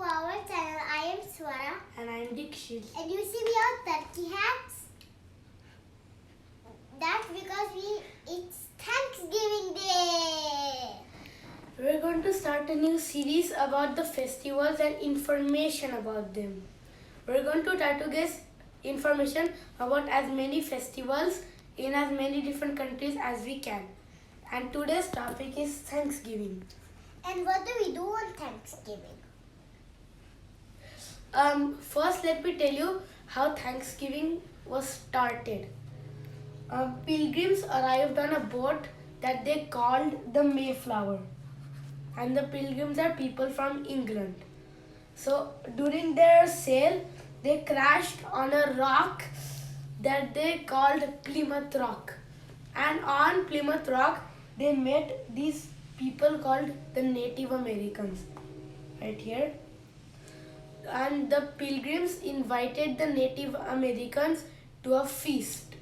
our channel. I am Swara. And I am Dikshit. And you see we have turkey hats. That's because it's Thanksgiving Day. We're going to start a new series about the festivals and information about them. We're going to try to get information about as many festivals in as many different countries as we can. And today's topic is Thanksgiving. And what do we do on Thanksgiving? First, let me tell you how Thanksgiving was started. Pilgrims arrived on a boat that they called the Mayflower. And the pilgrims are people from England. So during their sail, they crashed on a rock that they called Plymouth Rock. And on Plymouth Rock, they met these people called the Native Americans. Right here. And the pilgrims invited the Native Americans to a feast.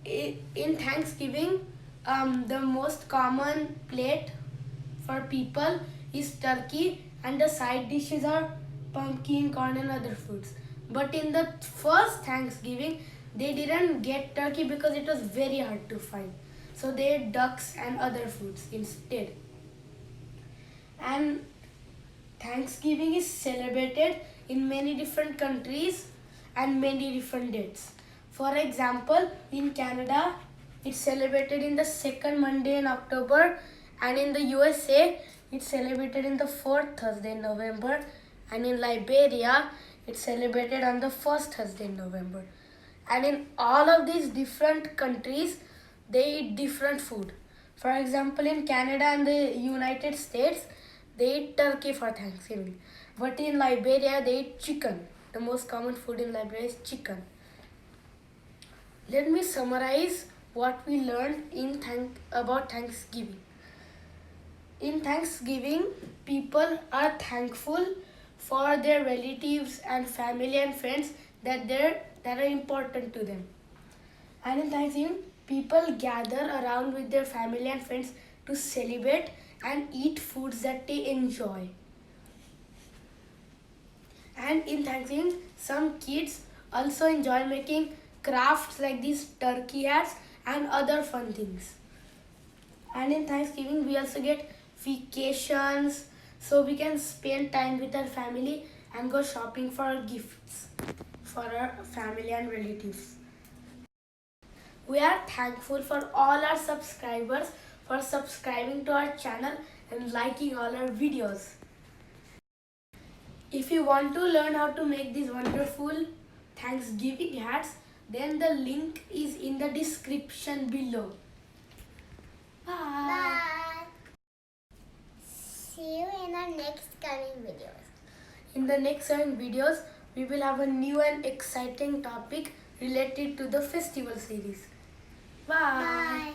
In Thanksgiving, the most common plate for people is turkey, and the side dishes are pumpkin, corn and other foods. But in the first Thanksgiving, they didn't get turkey because it was very hard to find. So they ate ducks and other foods instead. And Thanksgiving is celebrated in many different countries and many different dates. For example, in Canada, it's celebrated in the second Monday in October, and in the USA, it's celebrated in the fourth Thursday in November, and in Liberia, it's celebrated on the first Thursday in November. And in all of these different countries, they eat different food. For example, in Canada and the United States, they eat turkey for Thanksgiving. But in Liberia, they eat chicken. The most common food in Liberia is chicken. Let me summarize what we learned about Thanksgiving. In Thanksgiving, people are thankful for their relatives and family and friends that are important to them. And in Thanksgiving, people gather around with their family and friends to celebrate and eat foods that they enjoy. And in Thanksgiving, some kids also enjoy making crafts like these turkey hats and other fun things. And in Thanksgiving, we also get vacations, so we can spend time with our family and go shopping for gifts for our family and relatives. We are thankful for all our subscribers for subscribing to our channel and liking all our videos. If you want to learn how to make these wonderful Thanksgiving hats, then the link is in the description below. Bye. Bye. See you in our next coming videos. In the next coming videos, we will have a new and exciting topic related to the festival series. Bye. Bye.